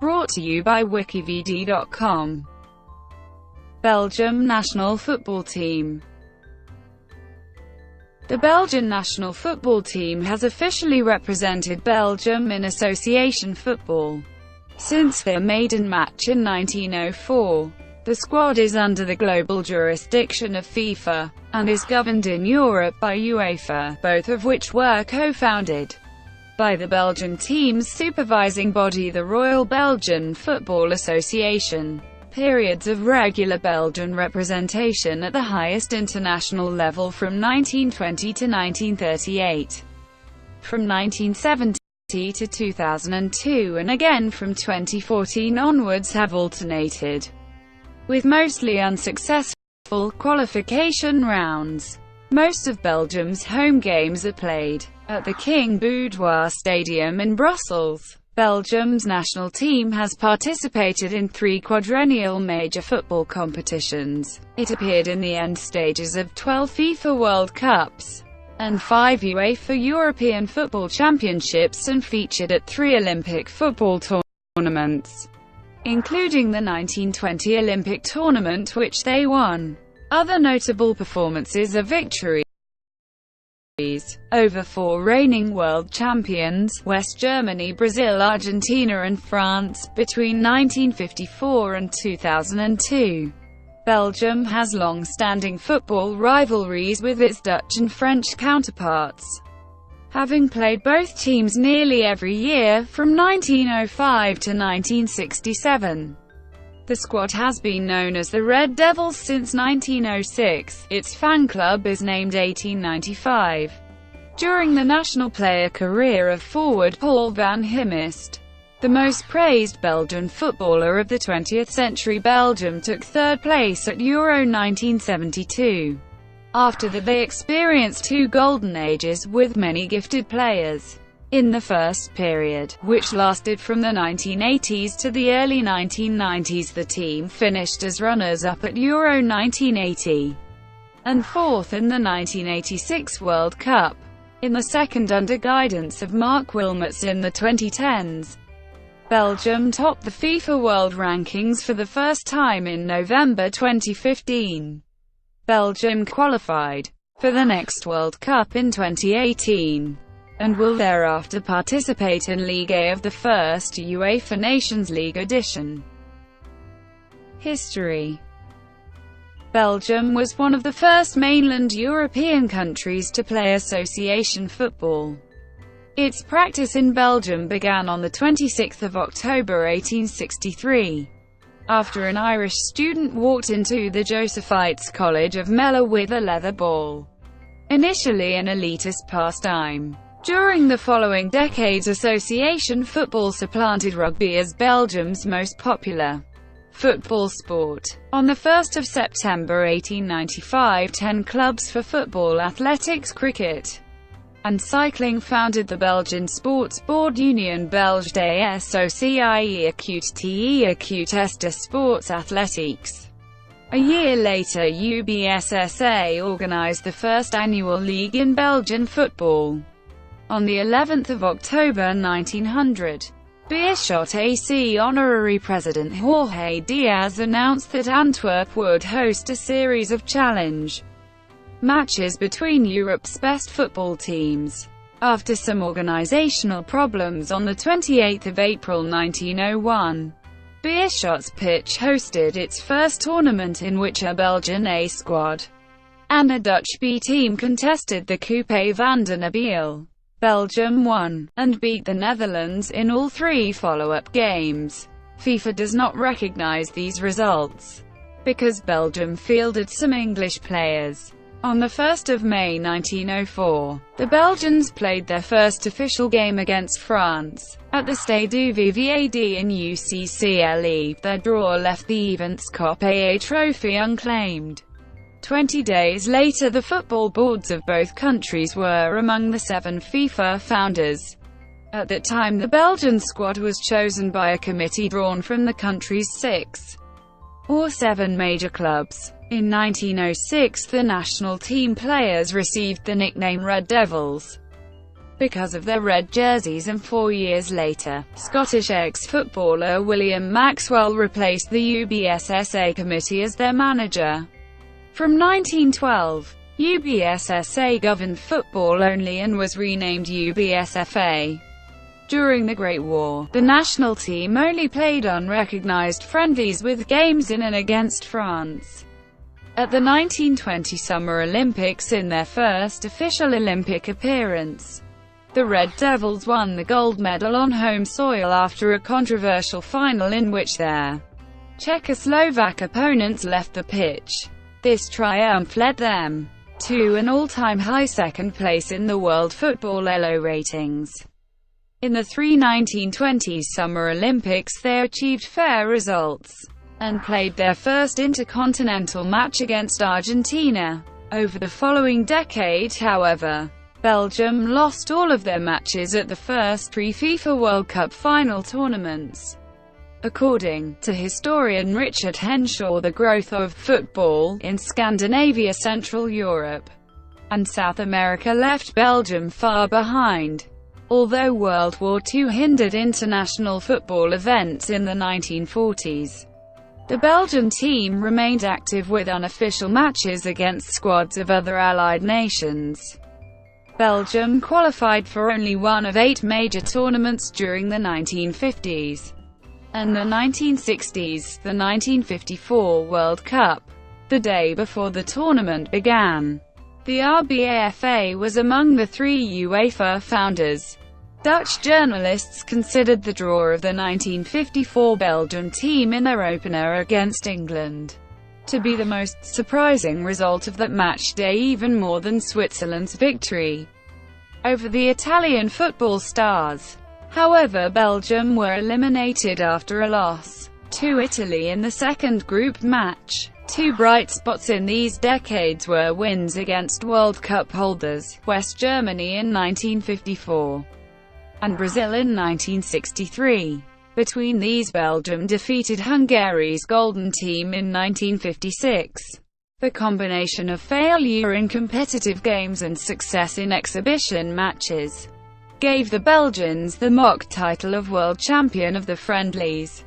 Brought to you by WikiVidi.com. Belgium national football team. The Belgian national football team has officially represented Belgium in association football since their maiden match in 1904. The squad is under the global jurisdiction of FIFA, and is governed in Europe by UEFA, both of which were co-founded by the Belgian team's supervising body, the Royal Belgian Football Association. Periods of regular Belgian representation at the highest international level from 1920 to 1938. From 1970 to 2002 and again from 2014 onwards have alternated, with mostly unsuccessful qualification rounds. Most of Belgium's home games are played at the King Baudouin Stadium in Brussels. Belgium's national team has participated in 3 quadrennial major football competitions. It appeared in the end stages of 12 FIFA World Cups and 5 UEFA European Football Championships, and featured at 3 Olympic football tournaments, including the 1920 Olympic tournament, which they won. Other notable performances are victories over 4 reigning world champions, West Germany, Brazil, Argentina and France, between 1954 and 2002. Belgium has long-standing football rivalries with its Dutch and French counterparts, having played both teams nearly every year, from 1905 to 1967. The squad has been known as the Red Devils since 1906. Its fan club is named 1895. During the national player career of forward Paul van Himst, the most praised Belgian footballer of the 20th century, Belgium took 3rd place at Euro 1972. After that they experienced 2 golden ages with many gifted players. In the first period, which lasted from the 1980s to the early 1990s, the team finished as runners-up at Euro 1980 and 4th in the 1986 World Cup. In the second, under guidance of Mark Wilmots in the 2010s, Belgium topped the FIFA World Rankings for the first time in November 2015. Belgium qualified for the next World Cup in 2018. And will thereafter participate in Ligue A of the first UEFA Nations League edition. History. Belgium was one of the first mainland European countries to play association football. Its practice in Belgium began on the 26th of October 1863, after an Irish student walked into the Josephites College of Melle with a leather ball, initially an elitist pastime. During the following decades, association football supplanted rugby as Belgium's most popular football sport. On 1 September 1895, 10 clubs for football, athletics, cricket and cycling founded the Belgian Sports Board Union Belge des Associations Acutes de Sports Athletiques. A year later, UBSSA organized the first annual league in Belgian football. On the 11th of October 1900, Beerschot AC honorary president Jorge Diaz announced that Antwerp would host a series of challenge matches between Europe's best football teams. After some organizational problems, on the 28th of April 1901, Beerschot's pitch hosted its first tournament, in which a Belgian A squad and a Dutch B team contested the Coupe van den Abiel. Belgium won, and beat the Netherlands in all 3 follow-up games. FIFA does not recognize these results, because Belgium fielded some English players. On 1 May 1904, the Belgians played their first official game against France, at the Stade du VVAD in UCCLE. Their draw left the Events Coupe AA trophy unclaimed. 20 days later, the football boards of both countries were among the 7 FIFA founders. At that time, the Belgian squad was chosen by a committee drawn from the country's 6 or 7 major clubs. In 1906, the national team players received the nickname Red Devils. because of their red jerseys, and 4 years later, Scottish ex-footballer William Maxwell replaced the UBSSA committee as their manager. From 1912, UBSSA governed football only and was renamed UBSFA. During the Great War, the national team only played unrecognized friendlies with games in and against France. At the 1920 Summer Olympics, in their first official Olympic appearance, the Red Devils won the gold medal on home soil after a controversial final in which their Czechoslovak opponents left the pitch. This triumph led them to an all-time high second place in the World Football Elo ratings. In the three 1920s Summer Olympics they achieved fair results, and played their first intercontinental match against Argentina. Over the following decade, however, Belgium lost all of their matches at the first three FIFA World Cup final tournaments. According to historian Richard Henshaw, the growth of football in Scandinavia, Central Europe, and South America left Belgium far behind. Although World War II hindered international football events in the 1940s, the Belgian team remained active with unofficial matches against squads of other Allied nations. Belgium qualified for only one of 8 major tournaments during the 1950s and the 1960s, the 1954 World Cup. The day before the tournament began, the RBAFA was among the 3 UEFA founders. Dutch journalists considered the draw of the 1954 Belgian team in their opener against England to be the most surprising result of that match day, even more than Switzerland's victory over the Italian football stars. However, Belgium were eliminated after a loss to Italy in the second group match. 2 bright spots in these decades were wins against World Cup holders, West Germany in 1954 and Brazil in 1963. Between these, Belgium defeated Hungary's Golden Team in 1956. The combination of failure in competitive games and success in exhibition matches gave the Belgians the mock title of World Champion of the Friendlies.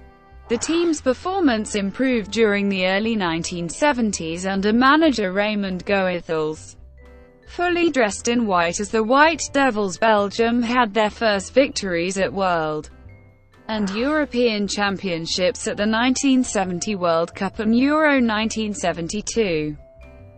The team's performance improved during the early 1970s under manager Raymond Goethals. Fully dressed in white as the White Devils, Belgium had their first victories at World and European Championships at the 1970 World Cup and Euro 1972.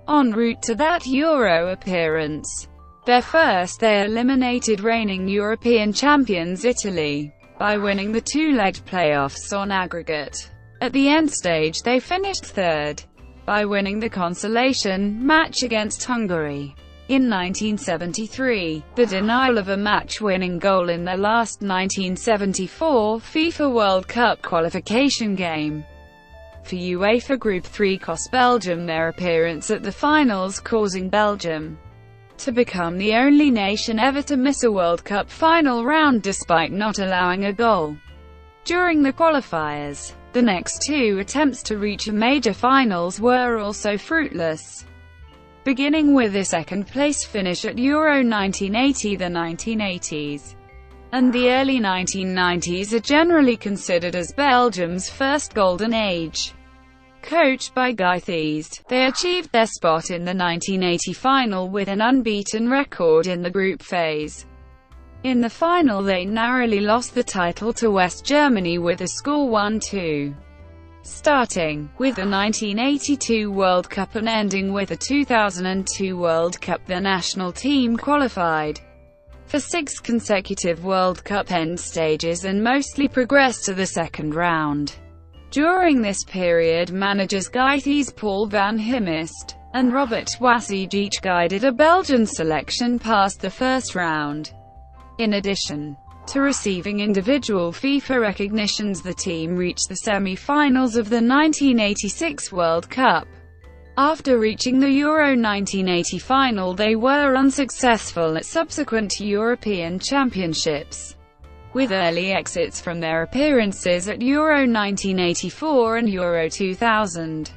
En route to that Euro appearance, their first, they eliminated reigning European champions Italy by winning the 2-legged playoffs on aggregate. At the end stage they finished third by winning the consolation match against Hungary. In 1973, the denial of a match-winning goal in their last 1974 FIFA World Cup qualification game for UEFA Group 3 cost Belgium their appearance at the finals, causing Belgium to become the only nation ever to miss a World Cup final round despite not allowing a goal during the qualifiers. The next 2 attempts to reach a major finals were also fruitless, beginning with a second-place finish at Euro 1980. The 1980s and the early 1990s are generally considered as Belgium's first golden age. Coached by Guy Thies, they achieved their spot in the 1980 final with an unbeaten record in the group phase. In the final they narrowly lost the title to West Germany with a score 1-2. Starting with the 1982 World Cup and ending with the 2002 World Cup, the national team qualified for 6 consecutive World Cup end stages and mostly progressed to the second round. During this period, managers Guy Thies, Paul van Himst, and Robert Wassage each guided a Belgian selection past the first round. In addition to receiving individual FIFA recognitions, the team reached the semi-finals of the 1986 World Cup. After reaching the Euro 1980 final, they were unsuccessful at subsequent European Championships, with early exits from their appearances at Euro 1984 and Euro 2000.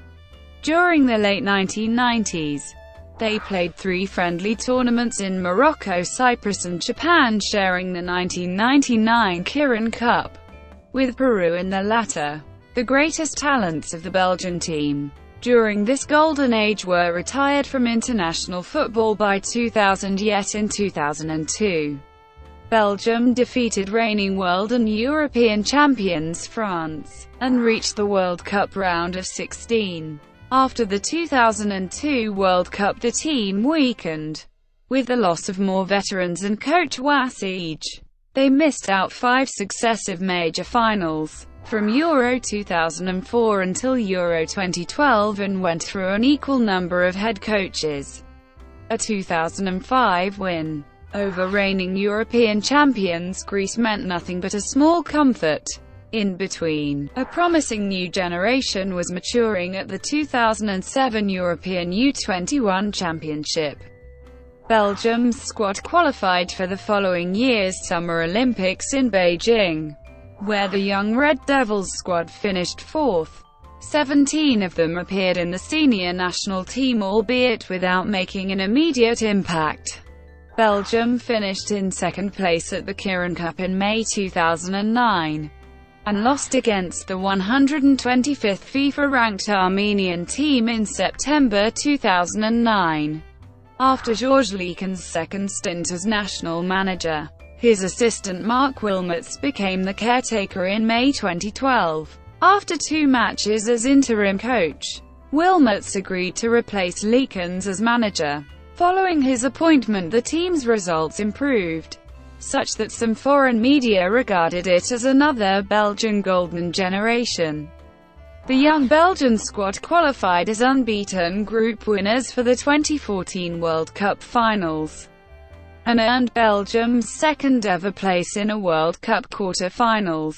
During the late 1990s, They played 3 friendly tournaments in Morocco, Cyprus and Japan, sharing the 1999 Kirin Cup with Peru in the latter. The greatest talents of the Belgian team during this golden age were retired from international football by 2000, yet in 2002, Belgium defeated reigning world and European champions France, and reached the World Cup round of 16. After the 2002 World Cup, the team weakened, with the loss of more veterans and coach Wasige. They missed out 5 successive major finals, from Euro 2004 until Euro 2012, and went through an equal number of head coaches. A 2005 win over reigning European champions Greece meant nothing but a small comfort. In between, a promising new generation was maturing at the 2007 European U21 Championship. Belgium's squad qualified for the following year's Summer Olympics in Beijing, where the young Red Devils squad finished 4th. 17 of them appeared in the senior national team, albeit without making an immediate impact. Belgium finished in 2nd place at the Kirin Cup in May 2009, and lost against the 125th FIFA-ranked Armenian team in September 2009. After Georges Leekens' second stint as national manager, his assistant Mark Wilmots became the caretaker in May 2012. After 2 matches as interim coach, Wilmots agreed to replace Leekens as manager. Following his appointment, the team's results improved, such that some foreign media regarded it as another Belgian golden generation. The young Belgian squad qualified as unbeaten group winners for the 2014 World Cup finals, and earned Belgium's 2nd ever place in a World Cup quarter-finals.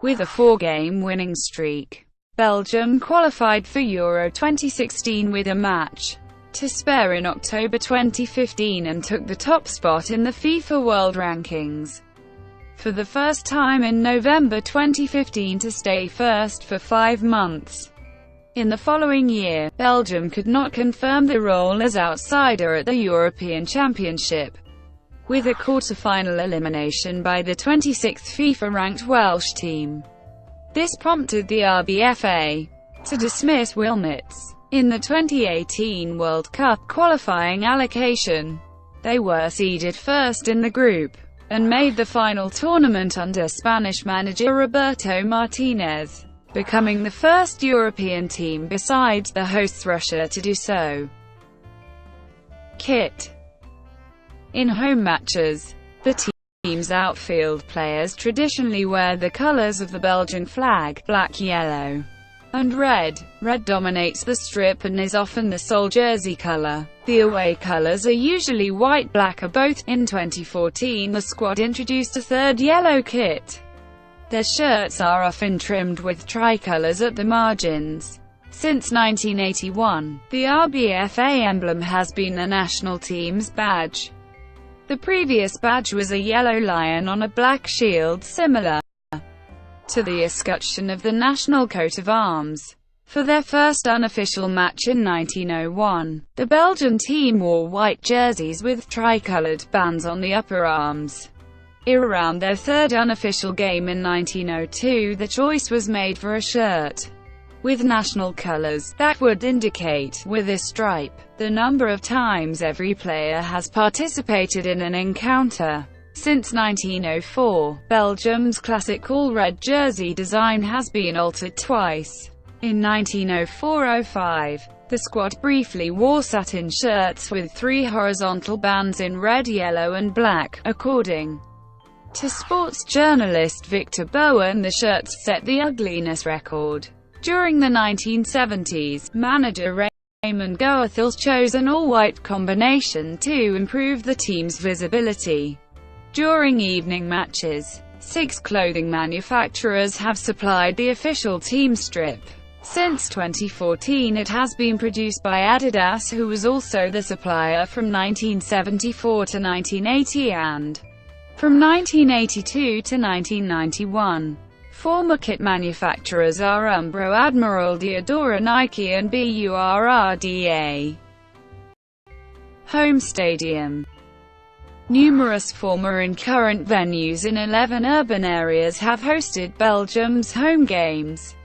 With a 4-game winning streak, Belgium qualified for Euro 2016 with a match to spare in October 2015 and took the top spot in the FIFA World Rankings for the first time in November 2015 to stay first for 5 months. In the following year, Belgium could not confirm the role as outsider at the European Championship, with a quarter-final elimination by the 26th FIFA-ranked Welsh team. This prompted the RBFA to dismiss Wilmots. In the 2018 World Cup qualifying allocation, they were seeded first in the group, and made the final tournament under Spanish manager Roberto Martinez, becoming the first European team besides the hosts Russia to do so. Kit. In home matches, the team's outfield players traditionally wear the colours of the Belgian flag, black, yellow, and red. Red dominates the strip and is often the sole jersey colour. The away colours are usually white, black, or both. In 2014, the squad introduced a 3rd yellow kit. Their shirts are often trimmed with tricolours at the margins. Since 1981, the RBFA emblem has been the national team's badge. The previous badge was a yellow lion on a black shield, similar to the escutcheon of the national coat of arms. For their first unofficial match in 1901, the Belgian team wore white jerseys with tricolored bands on the upper arms. Around their 3rd unofficial game in 1902, the choice was made for a shirt with national colors that would indicate, with a stripe, the number of times every player has participated in an encounter. Since 1904, Belgium's classic all-red jersey design has been altered twice. In 1904-05, the squad briefly wore satin shirts with 3 horizontal bands in red, yellow and black. According to sports journalist Victor Bowen, the shirts set the ugliness record. During the 1970s, manager Raymond Goethals chose an all-white combination to improve the team's visibility. During evening matches, 6 clothing manufacturers have supplied the official team strip. Since 2014 it has been produced by Adidas, who was also the supplier from 1974 to 1980 and from 1982 to 1991. Former kit manufacturers are Umbro, Admiral, Diadora, Nike and Burrda. Home stadium. Numerous former and current venues in 11 urban areas have hosted Belgium's home games.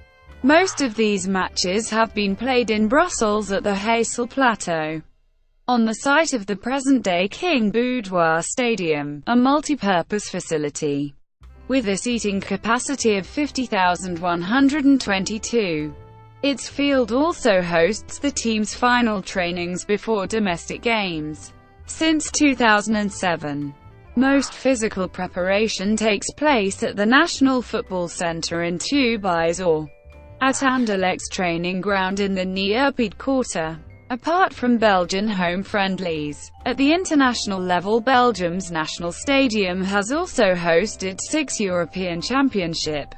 Most of these matches have been played in Brussels at the Heysel Plateau, on the site of the present-day King Baudouin Stadium, a multi-purpose facility with a seating capacity of 50,122. Its field also hosts the team's final trainings before domestic games. Since 2007, most physical preparation takes place at the National Football Centre in Tubize or at Anderlecht's training ground in the Neerpede Quarter. Apart from Belgian home friendlies, at the international level Belgium's national stadium has also hosted 6 European Championship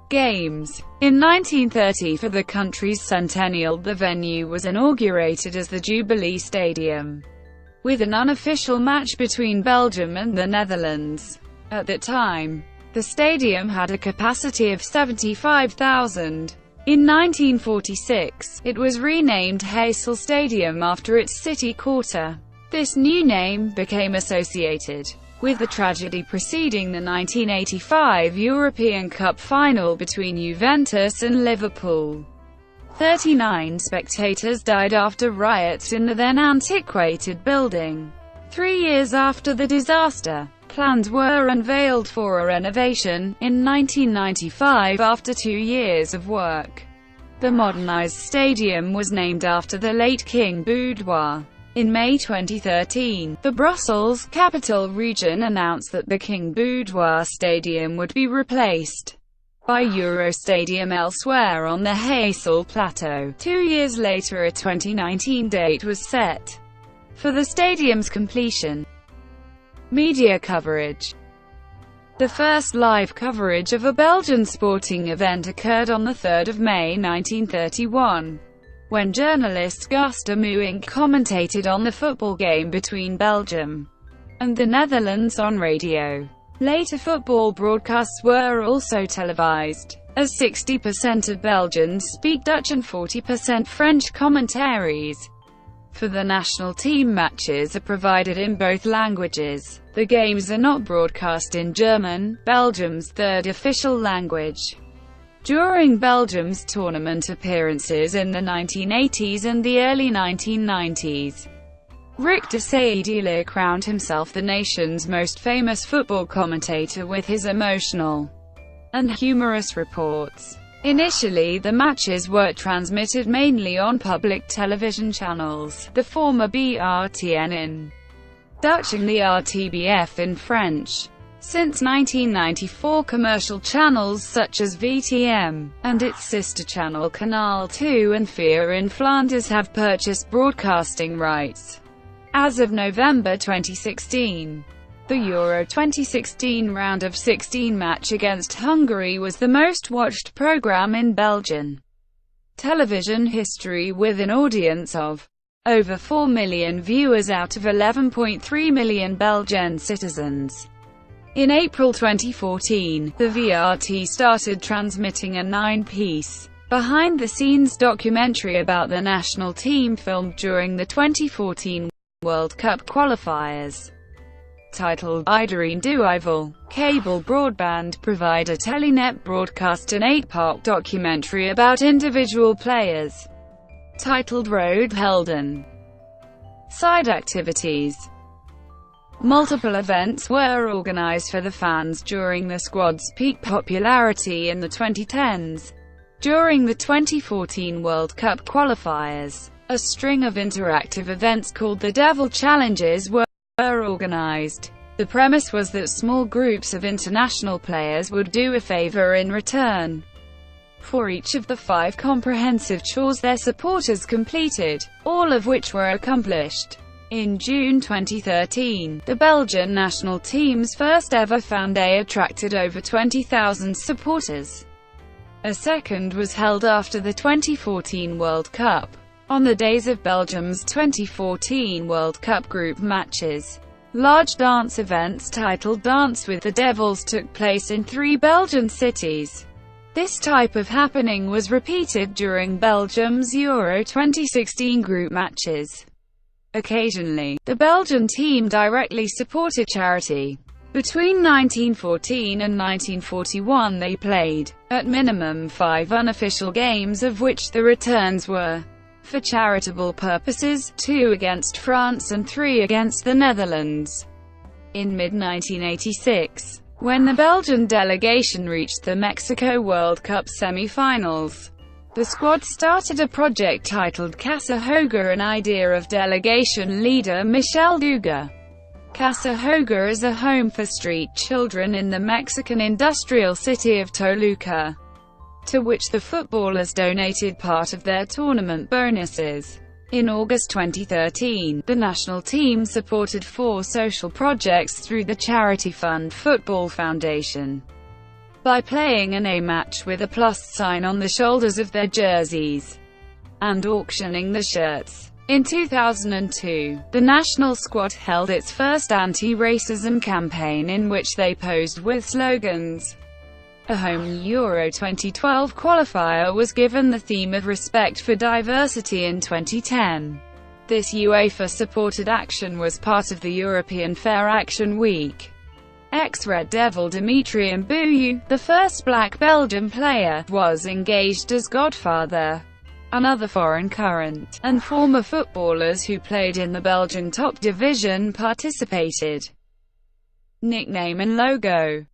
games. In 1930, for the country's centennial, the venue was inaugurated as the Jubilee Stadium, with an unofficial match between Belgium and the Netherlands. At that time, the stadium had a capacity of 75,000. In 1946, it was renamed Heysel Stadium after its city quarter. This new name became associated with the tragedy preceding the 1985 European Cup final between Juventus and Liverpool. 39 spectators died after riots in the then antiquated building. 3 years after the disaster, plans were unveiled for a renovation. In 1995, after 2 years of work, the modernized stadium was named after the late King Baudouin. In May 2013, the Brussels Capital Region announced that the King Baudouin Stadium would be replaced by Eurostadium elsewhere on the Heysel Plateau. 2 years later, a 2019 date was set for the stadium's completion. Media coverage. The first live coverage of a Belgian sporting event occurred on 3 May 1931, when journalist Gus de Muink commentated on the football game between Belgium and the Netherlands on radio. Later football broadcasts were also televised, as 60% of Belgians speak Dutch and 40% French. Commentaries for the national team matches are provided in both languages. The games are not broadcast in German, Belgium's third official language. During Belgium's tournament appearances in the 1980s and the early 1990s, Rick de Saedele crowned himself the nation's most famous football commentator with his emotional and humorous reports. Initially, the matches were transmitted mainly on public television channels, the former BRTN in Dutch and the RTBF in French. Since 1994, commercial channels such as VTM and its sister channel Canal 2 and 4 in Flanders have purchased broadcasting rights. As of November 2016, the Euro 2016 round of 16 match against Hungary was the most watched program in Belgian television history, with an audience of over 4 million viewers out of 11.3 million Belgian citizens. In April 2014, the VRT started transmitting a 9-piece, behind-the-scenes documentary about the national team filmed during the 2014 World Cup qualifiers. Titled Iedereen Duivel, cable broadband provider Telenet broadcast an 8-part documentary about individual players, titled Road Helden. Side activities. Multiple events were organized for the fans during the squad's peak popularity in the 2010s. During the 2014 World Cup qualifiers, a string of interactive events called the Devil Challenges were organized. The premise was that small groups of international players would do a favor in return for each of the 5 comprehensive chores their supporters completed, all of which were accomplished. In June 2013, the Belgian national team's first ever fan day attracted over 20,000 supporters. A second was held after the 2014 World Cup, on the days of Belgium's 2014 World Cup group matches. Large dance events titled Dance with the Devils took place in 3 Belgian cities. This type of happening was repeated during Belgium's Euro 2016 group matches. Occasionally, the Belgian team directly supported charity. Between 1914 and 1941 they played, at minimum, 5 unofficial games, of which the returns were for charitable purposes, 2 against France and 3 against the Netherlands. In mid-1986, when the Belgian delegation reached the Mexico World Cup semi-finals, the squad started a project titled Casa Hogar, an idea of delegation leader Michel Duga. Casa Hogar is a home for street children in the Mexican industrial city of Toluca, to which the footballers donated part of their tournament bonuses. In August 2013, the national team supported 4 social projects through the charity fund Football Foundation by playing an A match with a plus sign on the shoulders of their jerseys and auctioning the shirts. In 2002, the national squad held its first anti-racism campaign in which they posed with slogans. A home Euro 2012 qualifier was given the theme of respect for diversity in 2010. This UEFA-supported action was part of the European Fair Action Week. Ex-Red Devil Dimitri Mbuyu, the first black Belgian player, was engaged as godfather. Another foreign current, and former footballers who played in the Belgian top division participated. Nickname and logo.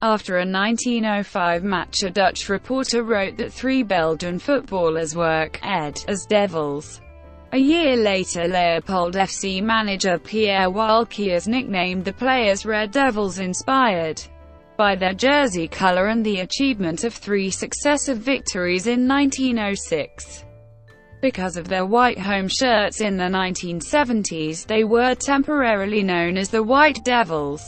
After a 1905 match, a Dutch reporter wrote that 3 Belgian footballers work as Devils. A year later, Leopold FC manager Pierre Walkiers nicknamed the players Red Devils, inspired by their jersey color and the achievement of 3 successive victories in 1906. Because of their white home shirts in the 1970s, they were temporarily known as the White Devils.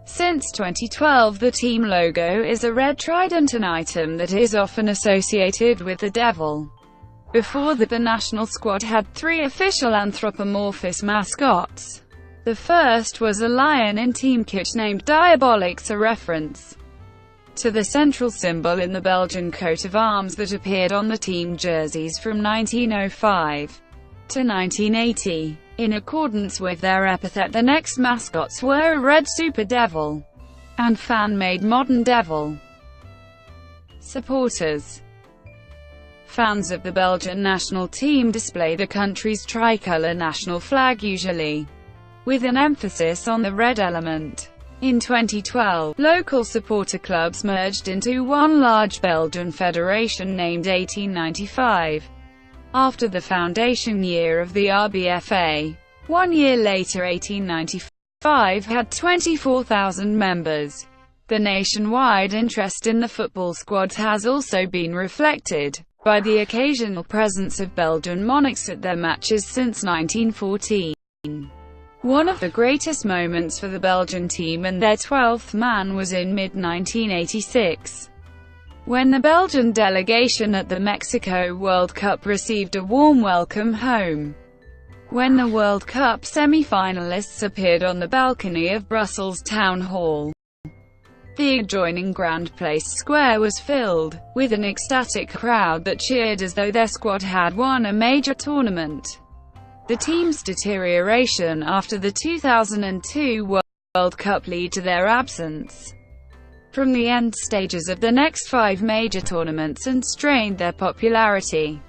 Since 2012, the team logo is a red trident, an item that is often associated with the devil. Before that, the national squad had 3 official anthropomorphous mascots. The first was a lion in team kit named Diabolix, a reference to the central symbol in the Belgian coat of arms that appeared on the team jerseys from 1905 to 1980. In accordance with their epithet, the next mascots were a red super devil and fan-made modern devil. Supporters. Fans of the Belgian national team display the country's tricolour national flag, usually with an emphasis on the red element. In 2012, local supporter clubs merged into one large Belgian federation named 1895, after the foundation year of the RBFA. 1 year later, 1895 had 24,000 members. The nationwide interest in the football squad has also been reflected by the occasional presence of Belgian monarchs at their matches since 1914. One of the greatest moments for the Belgian team and their 12th man was in mid-1986, when the Belgian delegation at the Mexico World Cup received a warm welcome home. When the World Cup semi-finalists appeared on the balcony of Brussels Town Hall, the adjoining Grand Place Square was filled with an ecstatic crowd that cheered as though their squad had won a major tournament. The team's deterioration after the 2002 World Cup led to their absence from the end stages of the next 5 major tournaments and strained their popularity.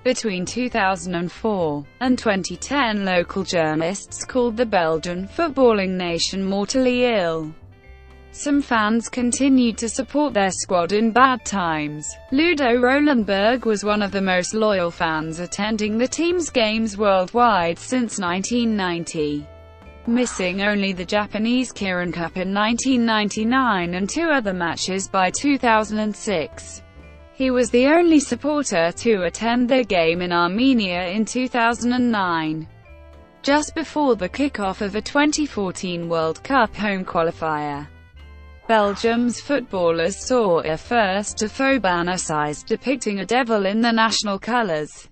Between 2004 and 2010, local journalists called the Belgian footballing nation mortally ill. Some fans continued to support their squad in bad times. Ludo Rolenberg was one of the most loyal fans attending the team's games worldwide since 1990, missing only the Japanese Kirin Cup in 1999 and 2 other matches by 2006. He was the only supporter to attend their game in Armenia in 2009, just before the kickoff of a 2014 World Cup home qualifier. Belgium's footballers saw a first-to-faux banner size depicting a devil in the national colours.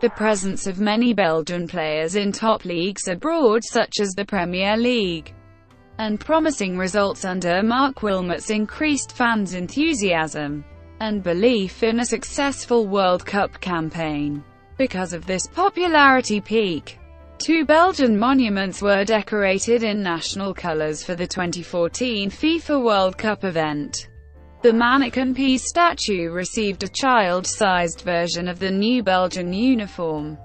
The presence of many Belgian players in top leagues abroad such as the Premier League, and promising results under Mark Wilmots increased fans' enthusiasm and belief in a successful World Cup campaign. Because of this popularity peak, Two Belgian monuments were decorated in national colors for the 2014 FIFA World Cup event. The mannequin Peace statue received a child-sized version of the new Belgian uniform,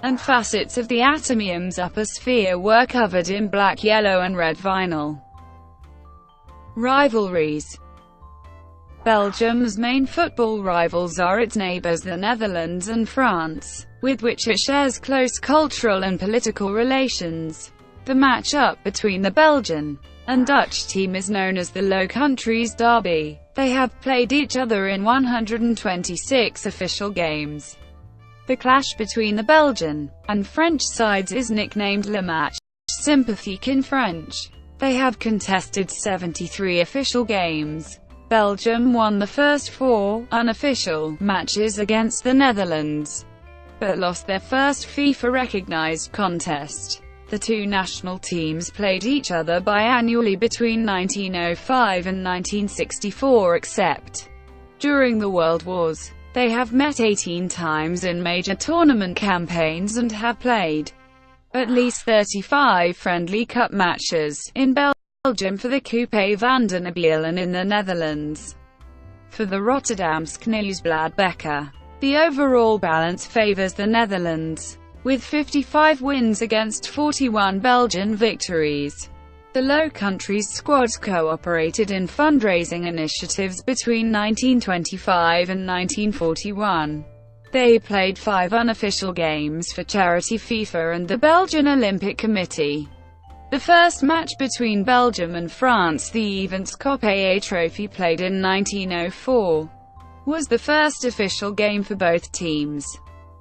and facets of the atomium's upper sphere were covered in black, yellow and red vinyl. Rivalries. Belgium's main football rivals are its neighbours the Netherlands and France, with which it shares close cultural and political relations. The match-up between the Belgian and Dutch team is known as the Low Countries Derby. They have played each other in 126 official games. The clash between the Belgian and French sides is nicknamed Le Match Sympathique in French. They have contested 73 official games. Belgium won the first 4 unofficial matches against the Netherlands, but lost their first FIFA-recognized contest. The two national teams played each other biannually between 1905 and 1964, except during the World Wars. They have met 18 times in major tournament campaigns and have played at least 35 friendly cup matches, in Belgium for the Coupe van den Abeele and in the Netherlands for the Rotterdamsch Nieuwsblad Beker. The overall balance favors the Netherlands, with 55 wins against 41 Belgian victories. The Low Countries squads cooperated in fundraising initiatives between 1925 and 1941. They played 5 unofficial games for charity FIFA and the Belgian Olympic Committee. The first match between Belgium and France, the Events Coupe trophy, played in 1904, was the first official game for both teams,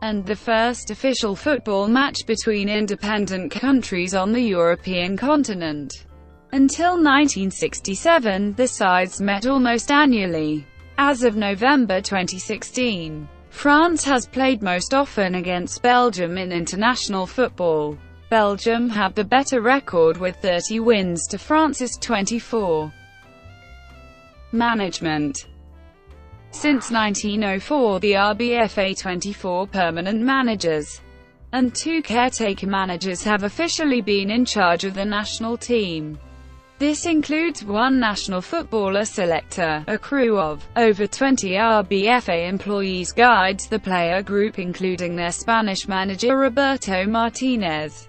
and the first official football match between independent countries on the European continent. Until 1967, the sides met almost annually. As of November 2016, France has played most often against Belgium in international football. Belgium have the better record with 30 wins to France's 24. Management. Since 1904, the RBFA 24 permanent managers and 2 caretaker managers have officially been in charge of the national team. This includes 1 national footballer selector. A crew of over 20 RBFA employees guides the player group, including their Spanish manager Roberto Martinez,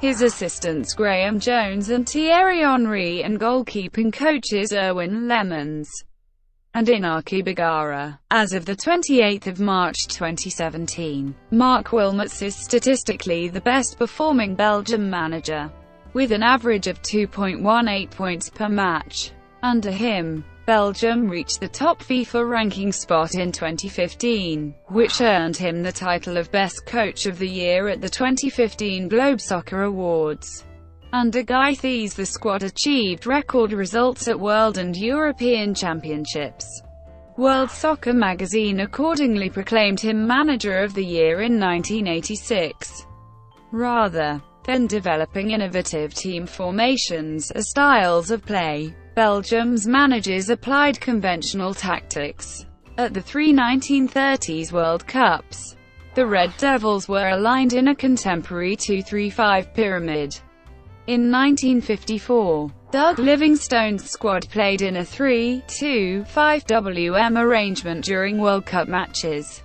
his assistants Graham Jones and Thierry Henry, and goalkeeping coaches Erwin Lemons and Inaki Bagara. As of 28 March 2017, Mark Wilmots is statistically the best performing Belgium manager, with an average of 2.18 points per match. Under him, Belgium reached the top FIFA ranking spot in 2015, which earned him the title of Best Coach of the Year at the 2015 Globe Soccer Awards. Under Guy Thies, the squad achieved record results at World and European Championships. World Soccer magazine accordingly proclaimed him Manager of the Year in 1986. Rather than developing innovative team formations or styles of play, Belgium's managers applied conventional tactics. At the 3 1930s World Cups, the Red Devils were aligned in a contemporary 2-3-5 pyramid. In 1954, Doug Livingstone's squad played in a 3-2-5 WM arrangement during World Cup matches.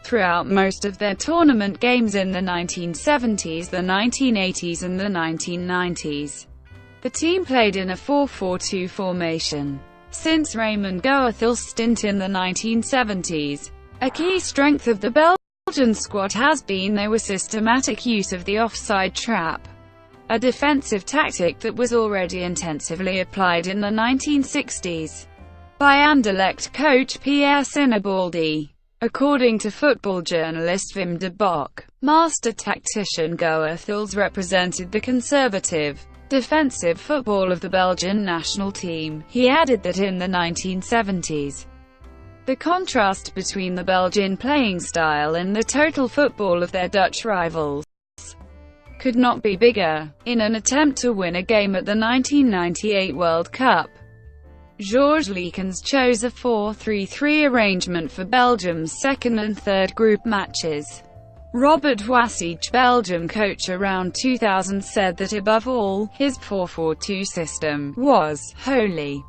Throughout most of their tournament games in the 1970s, the 1980s and the 1990s, the team played in a 4-4-2 formation. Since Raymond Goethals' stint in the 1970s, a key strength of the Belgian squad has been their systematic use of the offside trap, a defensive tactic that was already intensively applied in the 1960s by Anderlecht coach Pierre Sinibaldi. According to football journalist Wim de Bok, master tactician Goethals represented the conservative, defensive football of the Belgian national team. He added that in the 1970s, the contrast between the Belgian playing style and the total football of their Dutch rivals could not be bigger. In an attempt to win a game at the 1998 World Cup, Georges Leekens chose a 4-3-3 arrangement for Belgium's second and third group matches. Robert Wassage, Belgium coach around 2000, said that above all, his 4-4-2 system was holy,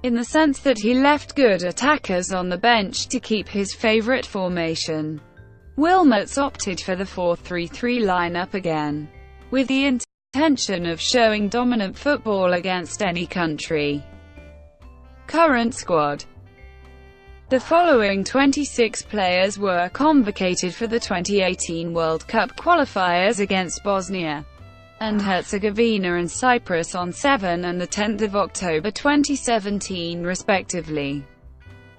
in the sense that he left good attackers on the bench to keep his favorite formation. Wilmots opted for the 4-3-3 lineup again, with the intention of showing dominant football against any country. Current squad. The following 26 players were convocated for the 2018 World Cup qualifiers against Bosnia and Herzegovina and Cyprus on 7 and 10 October 2017 respectively.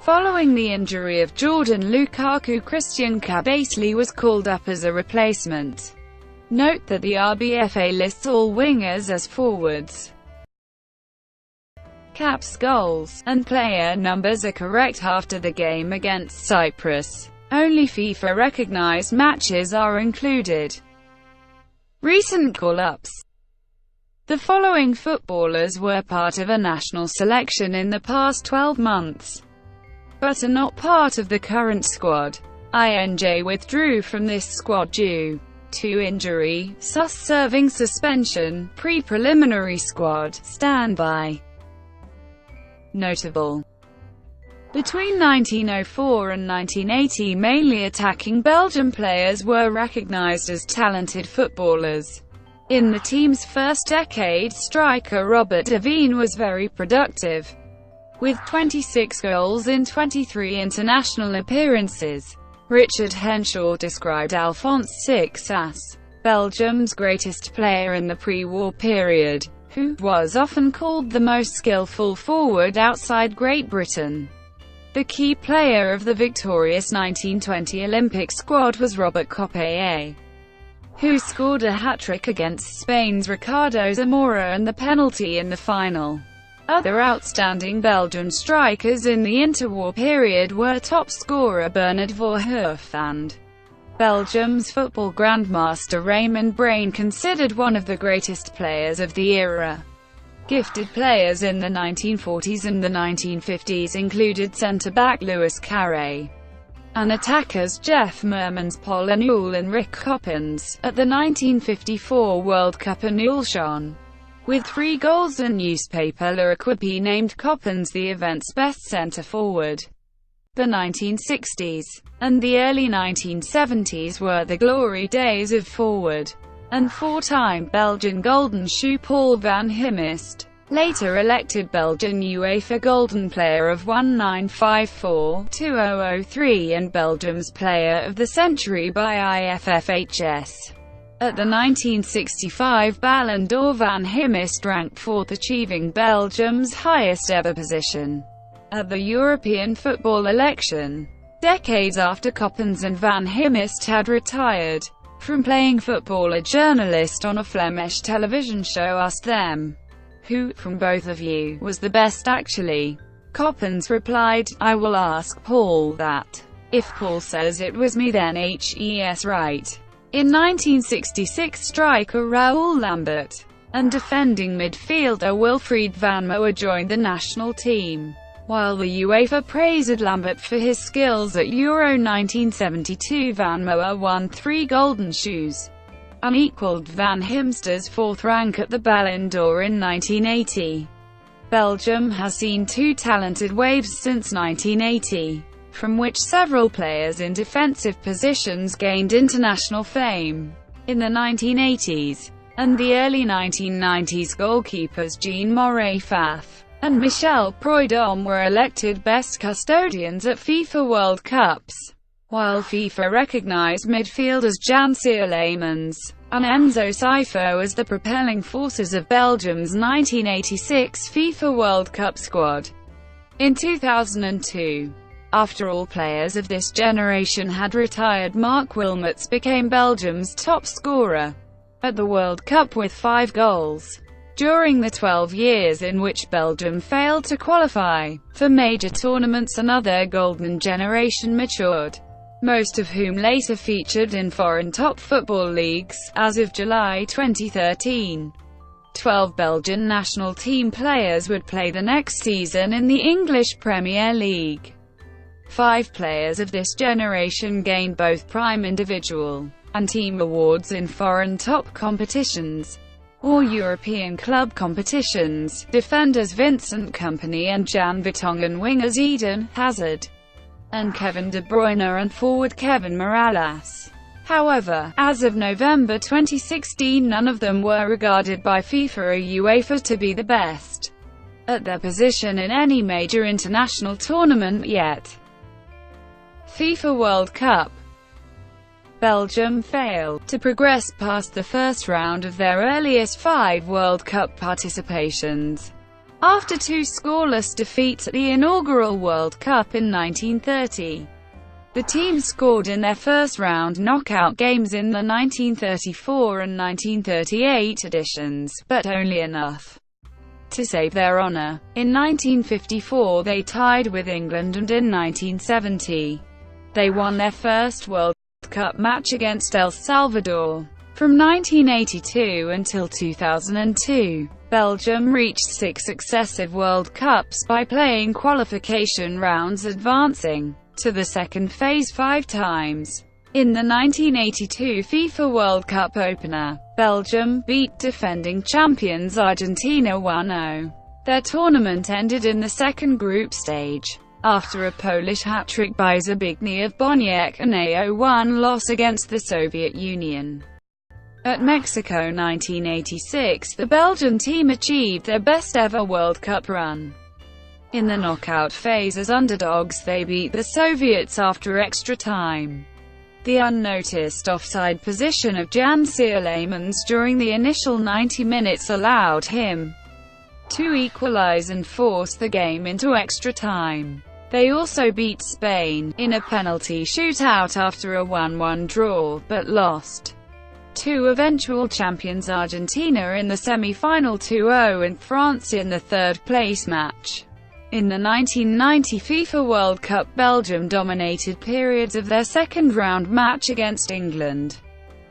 Following the injury of Jordan Lukaku, Christian Kabasele was called up as a replacement. Note that the RBFA lists all wingers as forwards. Caps, goals, and player numbers are correct after the game against Cyprus. Only FIFA-recognized matches are included. Recent call-ups. The following footballers were part of a national selection in the past 12 months, but are not part of the current squad. INJ withdrew from this squad due to injury, serving suspension, pre-preliminary squad, standby. Notable. Between 1904 and 1980, mainly attacking Belgian players were recognized as talented footballers. In the team's first decade, striker Robert de Veen was very productive, with 26 goals in 23 international appearances. Richard Henshaw described Alphonse Six as Belgium's greatest player in the pre-war period, who was often called the most skillful forward outside Great Britain. The key player of the victorious 1920 Olympic squad was Robert Coppier, who scored a hat-trick against Spain's Ricardo Zamora and the penalty in the final. Other outstanding Belgian strikers in the interwar period were top scorer Bernard Voorhoof and Belgium's football grandmaster Raymond Braine, considered one of the greatest players of the era. Gifted players in the 1940s and the 1950s included centre-back Louis Carré and attackers Jeff Mermans, Paul Anul and Rick Coppens. At the 1954 World Cup, Anul shone with 3 goals, and newspaper L'Equipe named Coppens the event's best centre-forward. The 1960s and the early 1970s were the glory days of forward and 4-time Belgian Golden Shoe Paul van Himst, later elected Belgian UEFA Golden Player of 1954-2003 and Belgium's Player of the Century by IFFHS. At the 1965 Ballon d'Or, Van Himst ranked 4th, achieving Belgium's highest ever position at the European football election. Decades after Coppens and Van Himst had retired from playing football, a journalist on a Flemish television show asked them, "Who, from both of you, was the best actually?" Coppens replied, "I will ask Paul that. If Paul says it was me, then he's right." In 1966, striker Raoul Lambert and defending midfielder Wilfried van Moer joined the national team. While the UEFA praised Lambert for his skills at Euro 1972, Van Moer won 3 Golden Shoes and equaled Van Himst's 4th rank at the Ballon d'Or in 1980. Belgium has seen 2 talented waves since 1980, from which several players in defensive positions gained international fame. In the 1980s and the early 1990s, goalkeepers Jean-Marie Pfaff and Michel Prudhomme were elected best custodians at FIFA World Cups, while FIFA recognized midfielders Jan Sierlemans and Enzo Sifo as the propelling forces of Belgium's 1986 FIFA World Cup squad. In 2002, after all players of this generation had retired, Marc Wilmots became Belgium's top scorer at the World Cup with 5 goals. During the 12 years in which Belgium failed to qualify for major tournaments, another golden generation matured, most of whom later featured in foreign top football leagues. As of July 2013, 12 Belgian national team players would play the next season in the English Premier League. 5 players of this generation gained both prime individual and team awards in foreign top competitions or European club competitions: defenders Vincent Kompany and Jan Vertonghen, wingers Eden Hazard and Kevin De Bruyne, and forward Kevin Mirallas. However, as of November 2016, none of them were regarded by FIFA or UEFA to be the best at their position in any major international tournament yet. FIFA World Cup. Belgium failed to progress past the first round of their earliest 5 World Cup participations. After 2 scoreless defeats at the inaugural World Cup in 1930, the team scored in their first round knockout games in the 1934 and 1938 editions, but only enough to save their honor. In 1954 they tied with England, and in 1970 they won their first World Cup match against El Salvador. From 1982 until 2002, Belgium reached 6 successive World Cups by playing qualification rounds, advancing to the second phase 5 times. In the 1982 FIFA World Cup opener, Belgium beat defending champions Argentina 1-0. Their tournament ended in the second group stage, after a Polish hat-trick by Zbigniew of Boniek and a 0-1 loss against the Soviet Union. At Mexico 1986, the Belgian team achieved their best-ever World Cup run. In the knockout phase as underdogs, they beat the Soviets after extra time. The unnoticed offside position of Jan Sierlemans during the initial 90 minutes allowed him to equalize and force the game into extra time. They also beat Spain in a penalty shootout after a 1-1 draw, but lost to eventual champions Argentina in the semi-final 2-0 and France in the third-place match. In the 1990 FIFA World Cup, Belgium dominated periods of their second-round match against England.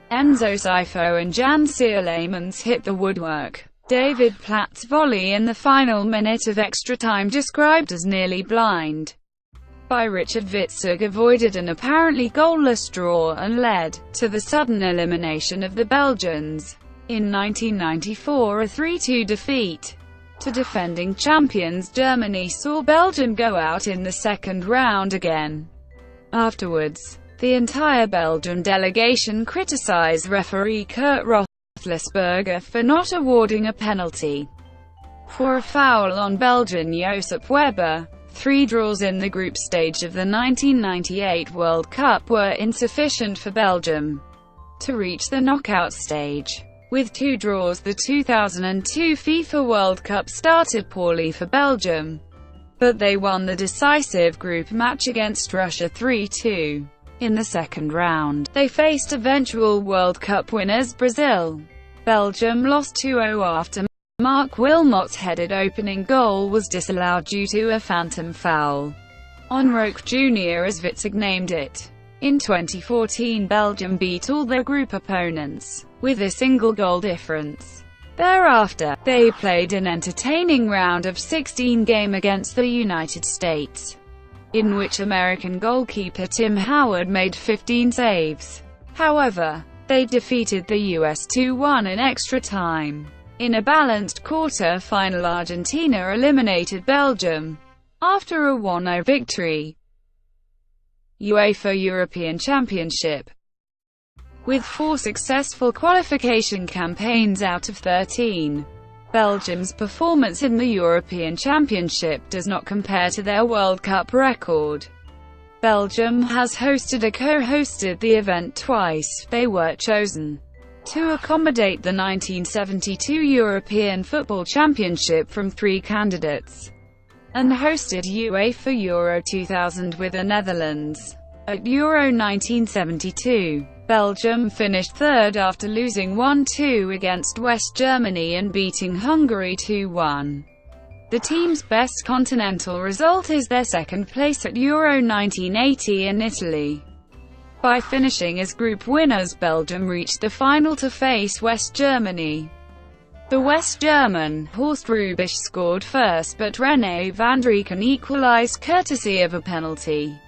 Enzo Sifo and Jan Sierlemans hit the woodwork. David Platt's volley in the final minute of extra time, described as nearly blind by Richard Witzig, avoided an apparently goalless draw and led to the sudden elimination of the Belgians. In 1994, a 3-2 defeat to defending champions Germany saw Belgium go out in the second round again. Afterwards, the entire Belgian delegation criticized referee Kurt Roethlisberger for not awarding a penalty for a foul on Belgian Josip Weber. 3 draws in the group stage of the 1998 World Cup were insufficient for Belgium to reach the knockout stage. With 2 draws, the 2002 FIFA World Cup started poorly for Belgium, but they won the decisive group match against Russia 3-2. In the second round, they faced eventual World Cup winners Brazil. Belgium lost 2-0 after Mark Wilmot's headed opening goal was disallowed due to a phantom foul on Roque Jr., as Witzig named it. In 2014, Belgium beat all their group opponents with a single goal difference. Thereafter, they played an entertaining round of 16 game against the United States, in which American goalkeeper Tim Howard made 15 saves. However, they defeated the US 2-1 in extra time. In a balanced quarter-final, Argentina eliminated Belgium after a 1-0 victory. UEFA European Championship. With 4 successful qualification campaigns out of 13, Belgium's performance in the European Championship does not compare to their World Cup record. Belgium has hosted or co-hosted the event twice. They were chosen to accommodate the 1972 European Football Championship from 3 candidates, and hosted UEFA Euro 2000 with the Netherlands. At Euro 1972, Belgium finished third after losing 1-2 against West Germany and beating Hungary 2-1. The team's best continental result is their second place at Euro 1980 in Italy. By finishing as group winners, Belgium reached the final to face West Germany. The West German, Horst Rubisch, scored first, but René van Drieken equalized courtesy of a penalty.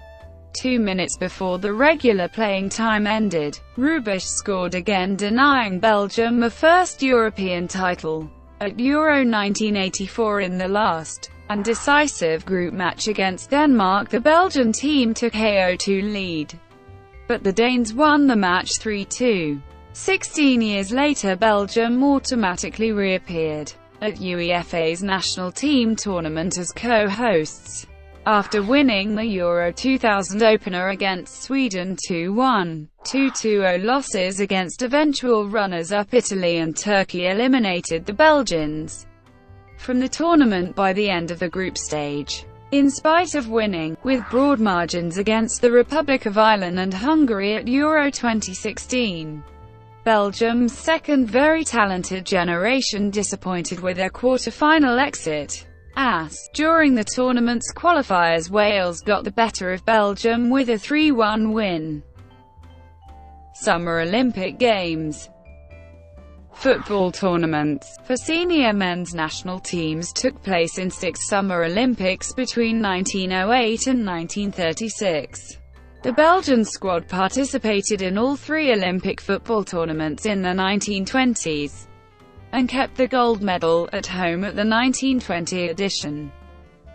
2 minutes before the regular playing time ended, Rubisch scored again, denying Belgium a first European title. At Euro 1984, in the last and decisive group match against Denmark, the Belgian team took a 0-2 lead, but the Danes won the match 3-2. 16 years later, Belgium automatically reappeared at UEFA's national team tournament as co-hosts, after winning the Euro 2000 opener against Sweden 2-1. 2-2-0 losses against eventual runners-up Italy and Turkey eliminated the Belgians from the tournament by the end of the group stage. In spite of winning, with broad margins, against the Republic of Ireland and Hungary at Euro 2016, Belgium's second very talented generation disappointed with their quarter-final exit. During the tournament's qualifiers, Wales got the better of Belgium with a 3-1 win. Summer Olympic Games. Football tournaments for senior men's national teams took place in 6 Summer Olympics between 1908 and 1936. The Belgian squad participated in all 3 Olympic football tournaments in the 1920s, and kept the gold medal at home at the 1920 edition.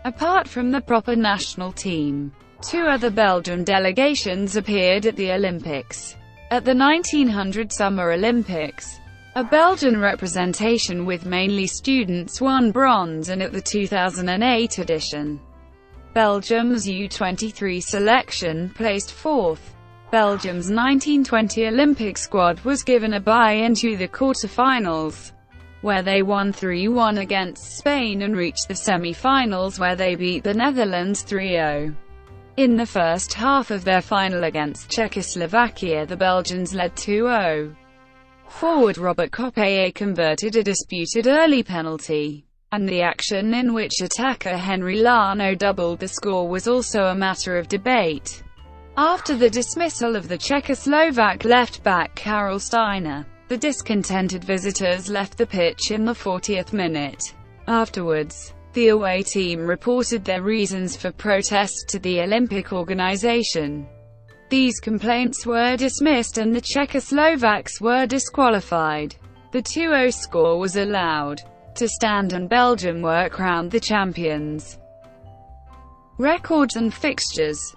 Apart from the proper national team, 2 other Belgian delegations appeared at the Olympics. At the 1900 Summer Olympics, a Belgian representation with mainly students won bronze, and at the 2008 edition, Belgium's U23 selection placed 4th. Belgium's 1920 Olympic squad was given a bye into the quarter-finals, where they won 3-1 against Spain and reached the semi-finals, where they beat the Netherlands 3-0. In the first half of their final against Czechoslovakia, the Belgians led 2-0. Forward Robert Coppée converted a disputed early penalty, and the action in which attacker Henry Lano doubled the score was also a matter of debate. After the dismissal of the Czechoslovak left-back Karel Steiner, the discontented visitors left the pitch in the 40th minute. Afterwards, the away team reported their reasons for protest to the Olympic organization. These complaints were dismissed and the Czechoslovaks were disqualified. The 2-0 score was allowed to stand and Belgium were crowned the champions. Records and fixtures.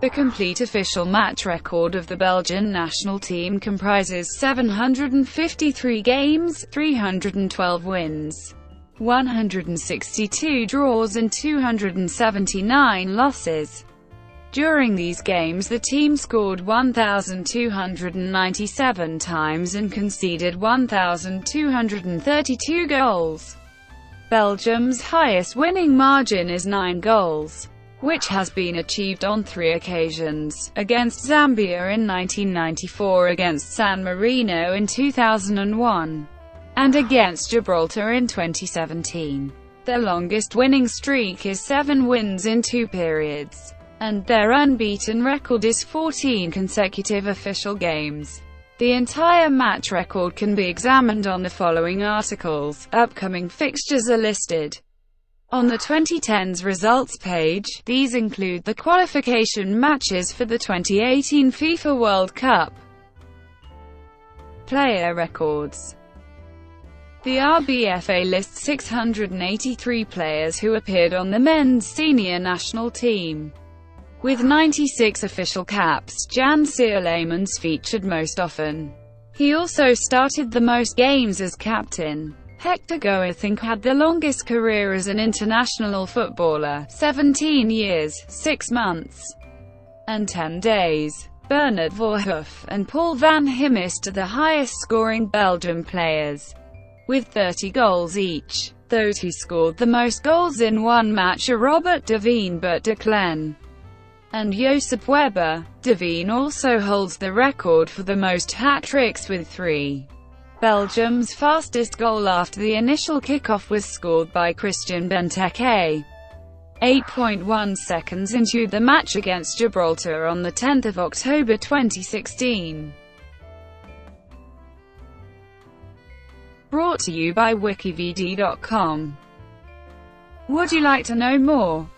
The complete official match record of the Belgian national team comprises 753 games, 312 wins, 162 draws and 279 losses. During these games, the team scored 1,297 times and conceded 1,232 goals. Belgium's highest winning margin is 9 goals, which has been achieved on 3 occasions, against Zambia in 1994, against San Marino in 2001, and against Gibraltar in 2017. Their longest winning streak is 7 wins in 2 periods, and their unbeaten record is 14 consecutive official games. The entire match record can be examined on the following articles. Upcoming fixtures are listed on the 2010s results page. These include the qualification matches for the 2018 FIFA World Cup. Player records. The RBFA lists 683 players who appeared on the men's senior national team. With 96 official caps, Jan Sierlemans featured most often. He also started the most games as captain. Hector Goethink had the longest career as an international footballer, 17 years, 6 months, and 10 days. Bernard Voorhoef and Paul van Himst are the highest-scoring Belgian players, with 30 goals each. Those who scored the most goals in one match are Robert de Veen, Bert de Klen, and Josep Weber. De Veen also holds the record for the most hat-tricks with 3. Belgium's fastest goal after the initial kickoff was scored by Christian Benteke 8.1 seconds into the match against Gibraltar on the 10th of October 2016. Brought to you by WikiVidi.com. Would you like to know more?